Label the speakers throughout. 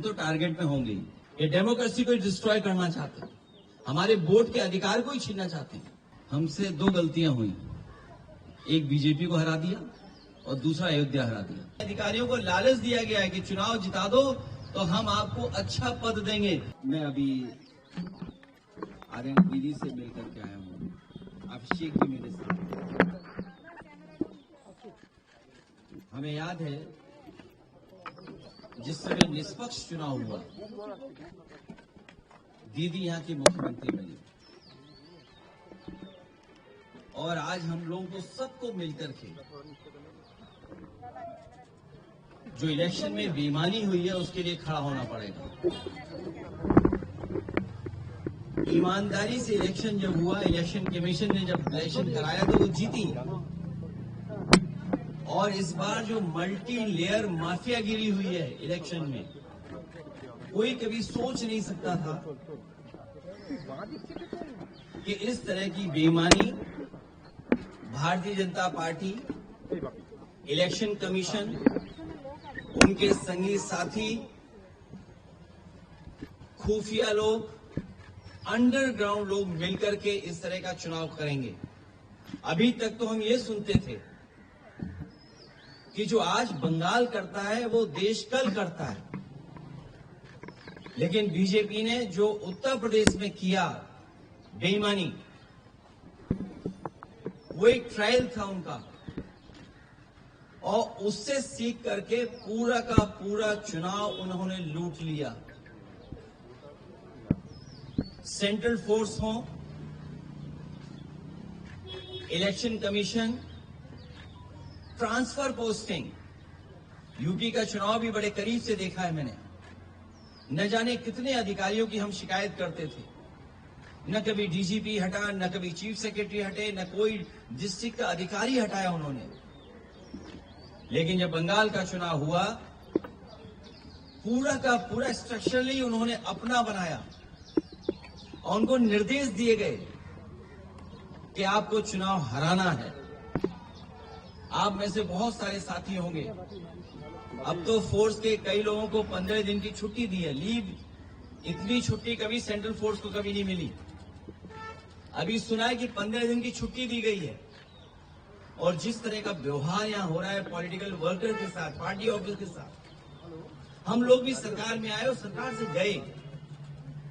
Speaker 1: तो टारगेट में होंगे ही। ये डेमोक्रेसी को डिस्ट्रॉय करना चाहते हैं, हमारे वोट के अधिकार को ही छीनना चाहते हैं। हमसे दो गलतियां हुई, एक बीजेपी को हरा दिया और दूसरा अयोध्या हरा दिया। अधिकारियों को लालच दिया गया है कि चुनाव जिता दो तो हम आपको अच्छा पद देंगे। मैं अभी आर्यन दीदी से मिलकर के आया हूँ, अभिषेक जी मेरे साथ। हमें याद है जिस समय निष्पक्ष चुनाव हुआ, दीदी यहाँ की मुख्यमंत्री बनी और आज हम लोगों को सबको मिलकर के जो इलेक्शन में बेईमानी हुई है उसके लिए खड़ा होना पड़ेगा। ईमानदारी से इलेक्शन जब हुआ, इलेक्शन कमीशन ने जब इलेक्शन कराया तो वो जीती। और इस बार जो मल्टी लेयर माफियागिरी हुई है इलेक्शन में, कोई कभी सोच नहीं सकता था कि इस तरह की बेईमानी Bharatiya Janata party, election commission, उनके संगी साथी, खुफिया लोग, अंडरग्राउंड लोग मिलकर के इस तरह का चुनाव करेंगे। अभी तक तो हम ये सुनते थे कि जो आज बंगाल करता है वो देश कल करता है, लेकिन बीजेपी ने जो उत्तर प्रदेश में किया बेईमानी, वो एक ट्रायल था उनका, और उससे सीख करके पूरा का पूरा चुनाव उन्होंने लूट लिया। सेंट्रल फोर्स हो, election commission, transfer posting, UP का चुनाव भी बड़े करीब से देखा है मैंने। न जाने कितने अधिकारियों की हम शिकायत करते थे, न कभी डीजीपी हटा, न कभी चीफ सेक्रेटरी हटे, न कोई डिस्ट्रिक्ट का अधिकारी हटाया उन्होंने। लेकिन जब बंगाल का चुनाव हुआ, पूरा का पूरा स्ट्रक्चरली उन्होंने अपना बनाया और उनको निर्देश दिए गए कि आपको चुनाव हराना है। आप में से बहुत सारे साथी होंगे, अब तो फोर्स के कई लोगों को 15 दिन की छुट्टी दी है, लीव। इतनी छुट्टी कभी सेंट्रल फोर्स को कभी नहीं मिली। अभी सुना है कि 15 दिन की छुट्टी दी गई है। और जिस तरह का व्यवहार यहाँ हो रहा है पॉलिटिकल वर्कर के साथ, पार्टी ऑफिस के साथ, हम लोग भी सरकार में आए और सरकार से गए,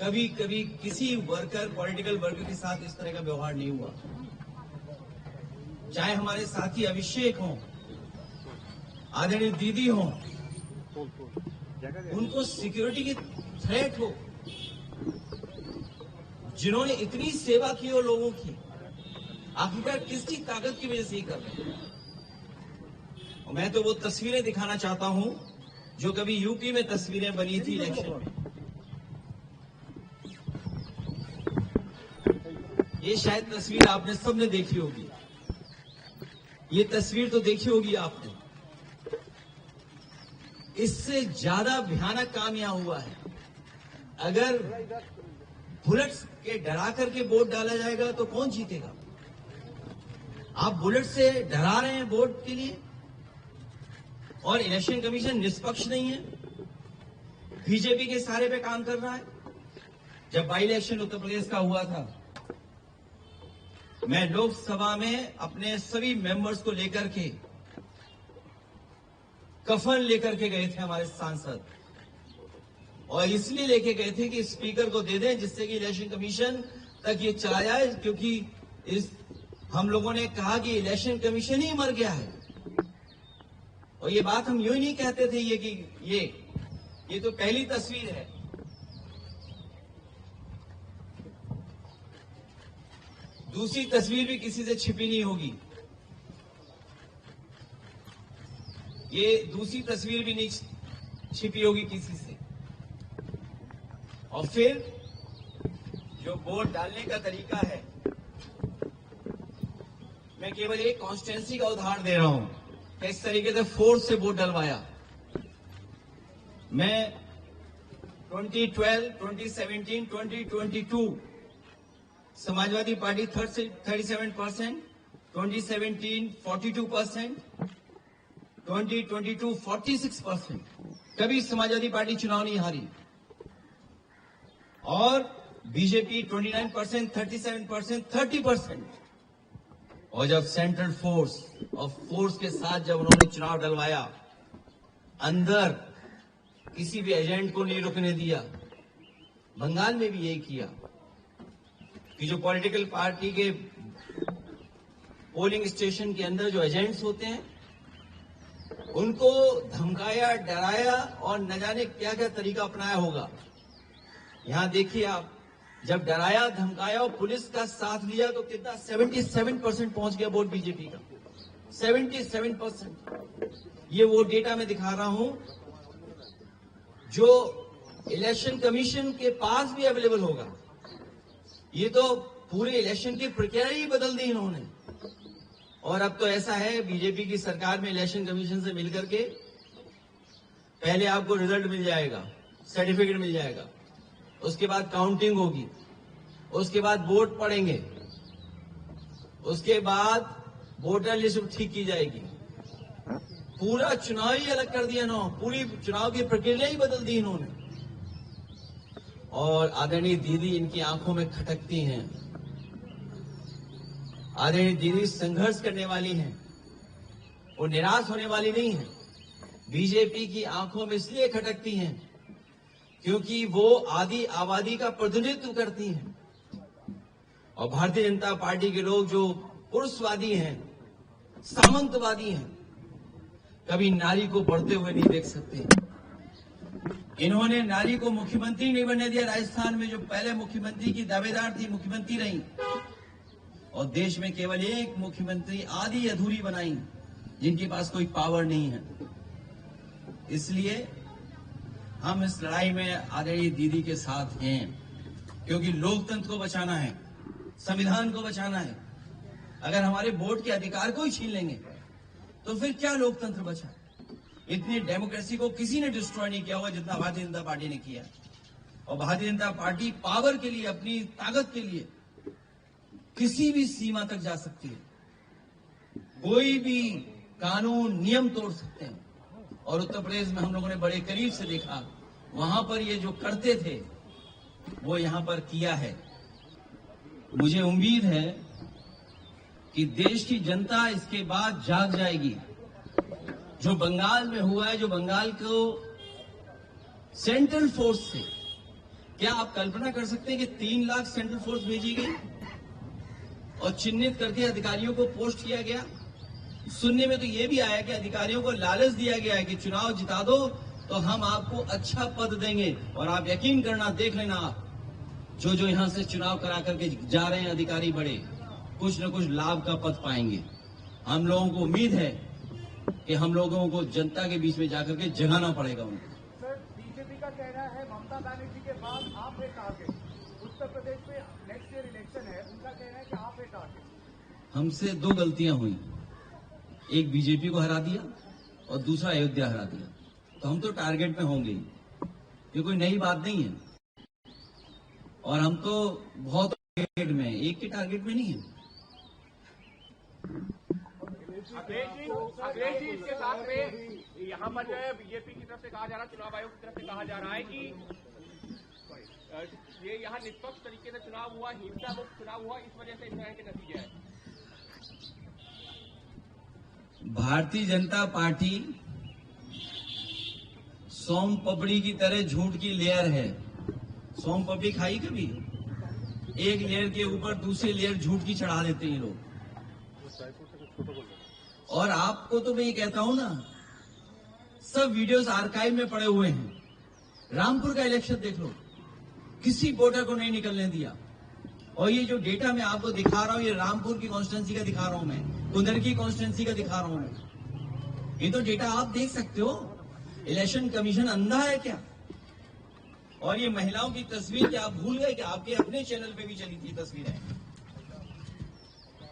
Speaker 1: कभी कभी किसी वर्कर, पॉलिटिकल वर्कर के साथ इस तरह का व्यवहार नहीं हुआ। चाहे हमारे साथी अभिषेक हों, आदरणीय दीदी हों, उनको सिक्योरिटी की थ्रेट हो, जिन्होंने इतनी सेवा की हो लोगों की, आखिरकार किसकी ताकत की वजह से ही कर रहे हैं। और मैं तो वो तस्वीरें दिखाना चाहता हूं जो कभी यूपी में तस्वीरें बनी थी इलेक्शन में। ये शायद तस्वीर आपने सबने देखी होगी, ये तस्वीर तो देखी होगी आपने। इससे ज्यादा भयानक काम यहां हुआ है। अगर बुलेट्स के डरा करके वोट डाला जाएगा तो कौन जीतेगा? आप बुलेट से डरा रहे हैं वोट के लिए, और इलेक्शन कमीशन निष्पक्ष नहीं है, बीजेपी के सहारे पे काम कर रहा है। जब बाई इलेक्शन उत्तर प्रदेश का हुआ था, मैं लोकसभा में अपने सभी मेंबर्स को लेकर के, कफन लेकर के गए थे हमारे सांसद, और इसलिए लेके गए थे कि स्पीकर को दे दें जिससे कि इलेक्शन कमीशन तक ये चला जाए, क्योंकि हम लोगों ने कहा कि इलेक्शन कमीशन ही मर गया है। और ये बात हम यूं ही नहीं कहते थे ये तो पहली तस्वीर है। दूसरी तस्वीर भी किसी से छिपी नहीं होगी, ये दूसरी तस्वीर भी नहीं छिपी होगी किसी से। और फिर जो वोट डालने का तरीका है, मैं केवल एक कॉन्स्टिट्यूंसी का उदाहरण दे रहा हूं कि इस तरीके से फोर्स से वोट डलवाया। मैं 2012, 2017, 2022 समाजवादी पार्टी 37%, 2017 42%, 2022 46%, कभी समाजवादी पार्टी चुनाव नहीं हारी। और बीजेपी 29%, 37%, 30%। और जब सेंट्रल फोर्स के साथ जब उन्होंने चुनाव डलवाया, अंदर किसी भी एजेंट को नहीं रुकने दिया। बंगाल में भी यही किया कि जो पॉलिटिकल पार्टी के पोलिंग स्टेशन के अंदर जो एजेंट्स होते हैं, उनको धमकाया, डराया और न जाने क्या क्या तरीका अपनाया होगा। यहां देखिए आप, जब डराया, धमकाया और पुलिस का साथ लिया तो कितना 77% पहुंच गया वोट बीजेपी का। 77%। ये वो डेटा मैं दिखा रहा हूं जो इलेक्शन कमीशन के पास भी अवेलेबल होगा। ये तो पूरे इलेक्शन की प्रक्रिया ही बदल दी इन्होंने। और अब तो ऐसा है, बीजेपी की सरकार में इलेक्शन कमीशन से मिलकर के पहले आपको रिजल्ट मिल जाएगा, सर्टिफिकेट मिल जाएगा, उसके बाद काउंटिंग होगी, उसके बाद वोट पड़ेंगे, उसके बाद वोटर लिस्ट ठीक की जाएगी। पूरा चुनाव ही अलग कर दिया इन्होंने, पूरी चुनाव की प्रक्रिया ही बदल दी इन्होंने। और आदरणीय दीदी इनकी आंखों में खटकती हैं। आदरणीय दीदी संघर्ष करने वाली हैं, वो निराश होने वाली नहीं है। बीजेपी की आंखों में इसलिए खटकती हैं क्योंकि वो आदि आबादी का प्रतिनिधित्व करती हैं। और भारतीय जनता पार्टी के लोग जो पुरुषवादी हैं, सामंतवादी हैं, कभी नारी को बढ़ते हुए नहीं देख सकते। इन्होंने नारी को मुख्यमंत्री नहीं बनने दिया। राजस्थान में जो पहले मुख्यमंत्री की दावेदार थी, मुख्यमंत्री रही, और देश में केवल एक मुख्यमंत्री आधी अधूरी बनाई, जिनके पास कोई पावर नहीं है। इसलिए हम इस लड़ाई में आदरणीय दीदी के साथ हैं, क्योंकि लोकतंत्र को बचाना है, संविधान को बचाना है। अगर हमारे वोट के अधिकार को ही छीन लेंगे तो फिर क्या लोकतंत्र बचा? इतनी डेमोक्रेसी को किसी ने डिस्ट्रॉय नहीं किया होगा जितना भारतीय जनता पार्टी ने किया। और भारतीय जनता पार्टी पावर के लिए, अपनी ताकत के लिए किसी भी सीमा तक जा सकती है, कोई भी कानून नियम तोड़ सकते हैं। और उत्तर प्रदेश में हम लोगों ने बड़े करीब से देखा, वहां पर ये जो करते थे वो यहां पर किया है। मुझे उम्मीद है कि देश की जनता इसके बाद जाग जाएगी। जो बंगाल में हुआ है, जो बंगाल को सेंट्रल फोर्स से, क्या आप कल्पना कर सकते हैं कि 3 लाख सेंट्रल फोर्स भेजी गई और चिन्हित करके अधिकारियों को पोस्ट किया गया? सुनने में तो यह भी आया कि अधिकारियों को लालच दिया गया है कि चुनाव जिता दो तो हम आपको अच्छा पद देंगे। और आप यकीन करना, देख लेना, आप जो यहां से चुनाव करा करके जा रहे हैं अधिकारी बड़े, कुछ न कुछ लाभ का पद पाएंगे। हम लोगों को उम्मीद है कि हम लोगों को जनता के बीच में जाकर के जगाना पड़ेगा उनको।
Speaker 2: सर, बीजेपी का कहना है ममता बनर्जी के बाद आप है टारगेट। उत्तर प्रदेश में नेक्स्ट ईयर इलेक्शन है, उनका कहना है कि आप है टारगेट।
Speaker 1: हमसे 2 गलतियां हुई, एक बीजेपी को हरा दिया और दूसरा अयोध्या हरा दिया, तो हम तो टारगेट में होंगे ही। ये कोई नई बात नहीं है। और हम तो बहुत टारगेट में हैं, एक के टारगेट में नहीं है।
Speaker 3: अखिलेश जी, इसके साथ में यहाँ पर जो है बीजेपी की तरफ से कहा जा रहा है, चुनाव आयोग की तरफ से कहा जा रहा है कि ये यहाँ निष्पक्ष तरीके से चुनाव हुआ, हिंसा मुक्त चुनाव हुआ, इस वजह से इस तरह के नतीजे हैं।
Speaker 1: भारतीय जनता पार्टी सोम पपड़ी की तरह झूठ की लेयर है। सोम पपड़ी खाई कभी? एक लेयर के ऊपर दूसरी लेयर झूठ की चढ़ा देते हैं लोग। और आपको तो मैं ये कहता हूं ना, सब वीडियोस आर्काइव में पड़े हुए हैं। रामपुर का इलेक्शन देख लो, किसी वोटर को नहीं निकलने दिया। और ये जो डेटा मैं आपको दिखा रहा हूं, ये रामपुर की कॉन्स्टिट्यूंसी का दिखा रहा हूं, मैं कुंदर की कॉन्स्टिट्यूंसी का दिखा रहा हूं मैं। ये तो डेटा आप देख सकते हो। इलेक्शन कमीशन अंधा है क्या? और ये महिलाओं की तस्वीर क्या आप भूल गए कि आपके अपने चैनल पे भी चली थी तस्वीरें?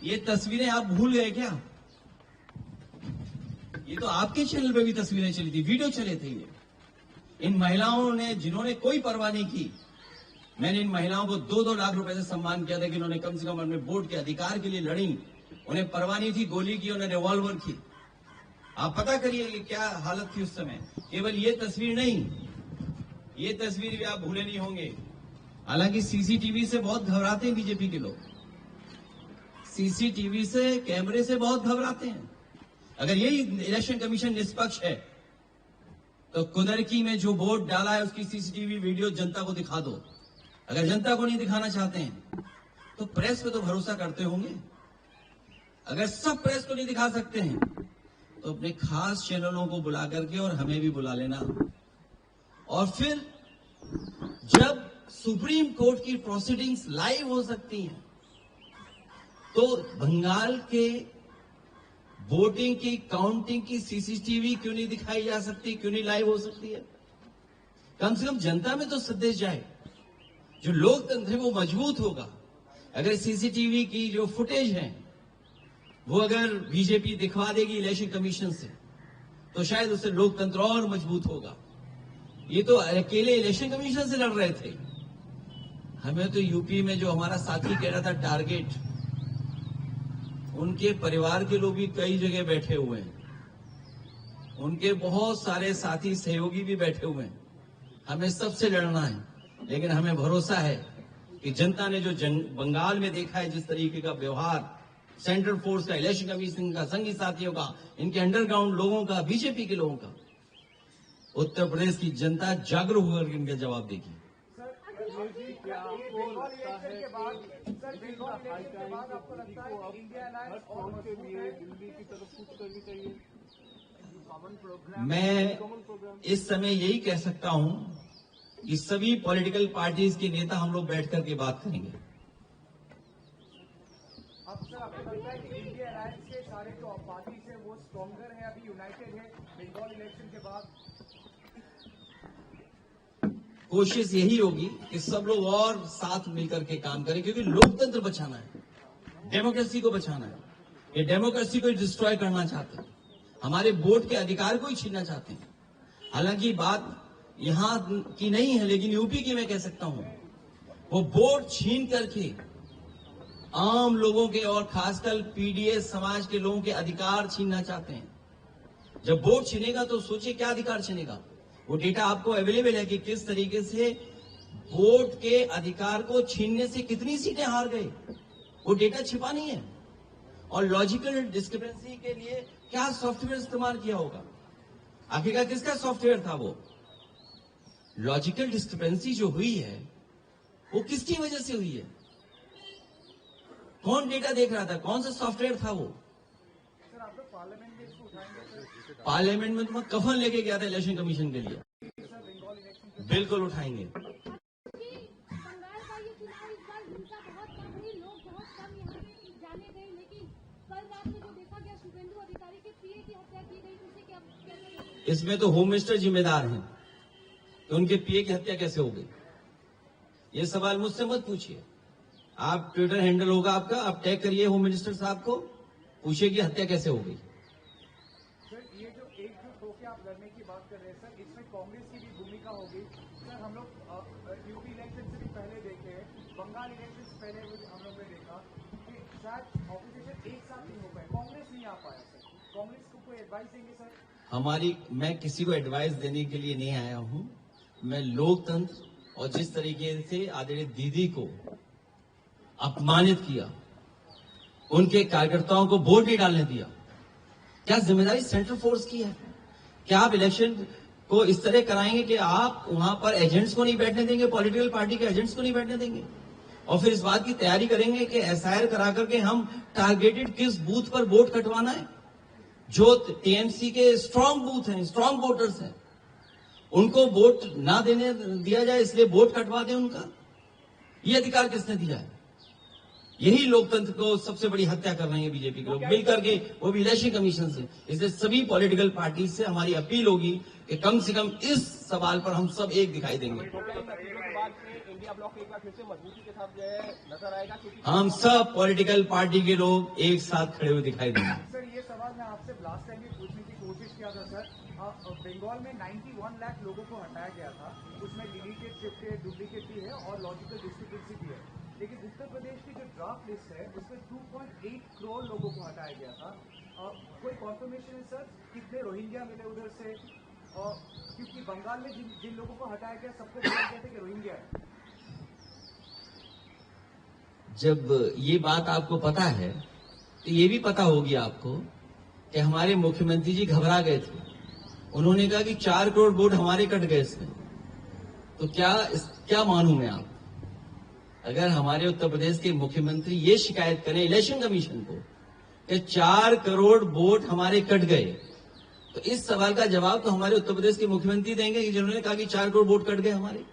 Speaker 1: ये तस्वीरें आप भूल गए क्या? ये तो आपके चैनल पे भी तस्वीरें चली थी, वीडियो चले थे। ये इन महिलाओं ने, जिन्होंने कोई परवाह नहीं की, मैंने इन महिलाओं को 2-2 लाख रुपए से सम्मान किया था कि उन्होंने कम से कम अपने वोट के अधिकार के लिए लड़ी। उन्हें परवाह नहीं थी गोली की, उन्हें रिवॉल्वर की। आप पता करिए कि क्या हालत थी उस समय। केवल ये तस्वीर नहीं, ये तस्वीर भी आप भूले नहीं होंगे। हालांकि सीसीटीवी से बहुत घबराते हैं बीजेपी के लोग, सीसीटीवी से, कैमरे से बहुत घबराते हैं। अगर यही इलेक्शन कमीशन निष्पक्ष है तो कुदरकी में जो वोट डाला है उसकी सीसीटीवी वीडियो जनता को दिखा दो। अगर जनता को नहीं दिखाना चाहते हैं तो प्रेस पे तो भरोसा करते होंगे। अगर सब प्रेस को नहीं दिखा सकते हैं तो अपने खास चैनलों को बुला करके और हमें भी बुला लेना। और फिर जब सुप्रीम कोर्ट की प्रोसीडिंग्स लाइव हो सकती हैं तो बंगाल के वोटिंग की काउंटिंग की सीसीटीवी क्यों नहीं दिखाई जा सकती, क्यों नहीं लाइव हो सकती है? कम से कम जनता में तो संदेश जाए। जो लोकतंत्र है वो मजबूत होगा। अगर सीसीटीवी की जो फुटेज है वो अगर बीजेपी दिखवा देगी इलेक्शन कमीशन से तो शायद उससे लोकतंत्र और मजबूत होगा। ये तो अकेले इलेक्शन कमीशन से लड़ रहे थे। हमें तो यूपी में जो हमारा साथी कह रहा था टारगेट, उनके परिवार के लोग भी कई जगह बैठे हुए हैं, उनके बहुत सारे साथी सहयोगी भी बैठे हुए हैं। हमें सबसे लड़ना है, लेकिन हमें भरोसा है कि जनता ने जो बंगाल में देखा है, जिस तरीके का व्यवहार सेंट्रल फोर्स का, इलेक्शन कमीशन का, संघी साथियों का, इनके अंडरग्राउंड लोगों का, बीजेपी के लोगों का, उत्तर प्रदेश की जनता जागरूक होकर इनका जवाब देगी। मैं इस समय यही कह सकता हूं कि सभी पॉलिटिकल पार्टीज के नेता हम लोग बैठ करके बात करेंगे।
Speaker 2: अब सर आपको लगता है कि इंडिया अलायंस के सारे जो पार्टीज है वो स्ट्रॉन्गर है, अभी यूनाइटेड है बंगाल इलेक्शन के बाद?
Speaker 1: कोशिश यही होगी कि सब लोग और साथ मिलकर के काम करें, क्योंकि लोकतंत्र बचाना है, डेमोक्रेसी को बचाना है। ये डेमोक्रेसी को डिस्ट्रॉय करना चाहते हैं, हमारे वोट के अधिकार को ही छीनना चाहते हैं। हालांकि बात यहां की नहीं है, लेकिन यूपी की मैं कह सकता हूं। वो वोट छीन करके आम लोगों के और खासकर पीडीएस समाज के लोगों के अधिकार छीनना चाहते हैं। जब वोट छीनेगा तो सोचिए क्या अधिकार छीनेगा। वो डेटा आपको अवेलेबल है कि किस तरीके से वोट के अधिकार को छीनने से कितनी सीटें हार गए। वो डेटा छिपा नहीं है। और लॉजिकल डिस्क्रिपेंसी के लिए क्या सॉफ्टवेयर इस्तेमाल किया होगा, आखिरकार किसका सॉफ्टवेयर था वो? लॉजिकल डिस्क्रिपेंसी जो हुई है वो किसकी वजह से हुई है? कौन डेटा देख रहा था, कौन सा सॉफ्टवेयर था वो?
Speaker 2: सर आप लोग पार्लियामेंट में इसको उठाएंगे सर?
Speaker 1: पार्लियामेंट में तो मैं कफन लेके गया था इलेक्शन कमीशन के लिए।
Speaker 2: सर बंगाल इलेक्शन
Speaker 1: बिल्कुल उठाएंगे।
Speaker 4: बंगाल का ये चुनाव इस बार हिंसा बहुत कम हुई, लोग बहुत कम यहाँ पे जाने गए, लेकिन कल रात में जो देखा गया शुभेंदु अधिकारी के पीए की हत्या की गई, उसे क्या कैसे?
Speaker 1: इसमें तो होम मिनिस्टर जिम्मेदार हैं, तो उनके पीए की हत्या कैसे हो गई? ये सवाल मुझसे मत पूछिए। आप ट्विटर हैंडल होगा आपका, आप टैग करिए होम मिनिस्टर साहब को, पूछिए कि हत्या कैसे हो गई।
Speaker 2: सर ये जो एकजुट होकर आप लड़ने की बात कर रहे हैं सर, इसमें कांग्रेस की भी भूमिका होगी सर। हम लोग यूपी इलेक्शन से भी पहले देखे, बंगाल इलेक्शन से पहले हम लोग ने देखा कि शायद ऑपोजिशन एक साथ नहीं हो पाए, कांग्रेस नहीं आ पाया सर। कांग्रेस को कोई एडवाइस देंगे सर?
Speaker 1: मैं किसी को एडवाइस देने के लिए नहीं आया हूं। मैं लोकतंत्र और जिस तरीके से आदरणीय दीदी को अपमानित किया, उनके कार्यकर्ताओं को वोट नहीं डालने दिया, क्या जिम्मेदारी सेंट्रल फोर्स की है? क्या आप इलेक्शन को इस तरह कराएंगे कि आप वहां पर एजेंट्स को नहीं बैठने देंगे, पॉलिटिकल पार्टी के एजेंट्स को नहीं बैठने देंगे, और फिर इस बात की तैयारी करेंगे कि एसआईआर करा करके हम टारगेटेड किस बूथ पर वोट कटवाना है? जो टीएमसी के स्ट्रांग बूथ हैं, स्ट्रांग वोटर्स हैं, उनको वोट ना देने दिया जाए, इसलिए वोट कटवा दें उनका। ये अधिकार किसने दिया है? यही लोकतंत्र को सबसे बड़ी हत्या कर रहे हैं बीजेपी के लोग मिलकर के, वो भी इलेक्शन कमीशन से। इसलिए सभी पॉलिटिकल पार्टी से हमारी अपील होगी कि कम से कम इस सवाल पर हम सब एक दिखाई देंगे।
Speaker 3: इंडिया ब्लॉक एक बार फिर से मजबूती के साथ जो है नजर आएगा, क्योंकि
Speaker 1: हम सब पॉलिटिकल पार्टी के लोग एक साथ खड़े हुए दिखाई देंगे।
Speaker 2: सर ये सवाल मैं आपसे लास्ट टाइम भी पूछने की कोशिश किया था सर। बंगाल में 91 लाख लोगों को हटाया गया था, उसमें डिलीटेड, शिफ्टेड, डुप्लीकेट भी है और लॉजिकल डिस्क्रिपेंसी भी है। लेकिन उत्तर प्रदेश की जो ड्राफ्ट लिस्ट है उसमें 2.8 करोड़ लोगों को हटाया गया था। कोई कॉन्फर्मेशन है सर कितने रोहिंग्या मिले उधर से? क्योंकि बंगाल में जिन लोगों को हटाया गया सबको बोला गया था कि रोहिंग्या है।
Speaker 1: जब ये बात आपको पता है तो ये भी पता होगी आपको कि हमारे मुख्यमंत्री जी घबरा गए थे। उन्होंने कहा कि 4 करोड़ वोट हमारे कट गए इसमें। तो क्या मानूं मैं आप? अगर हमारे उत्तर प्रदेश के मुख्यमंत्री ये शिकायत करें इलेक्शन कमीशन को कि 4 करोड़ वोट हमारे कट गए, तो इस सवाल का जवाब तो हमारे उत्तर प्रदेश के मुख्यमंत्री देंगे कि जिन्होंने कहा कि 4 करोड़ वोट कट गए हमारे।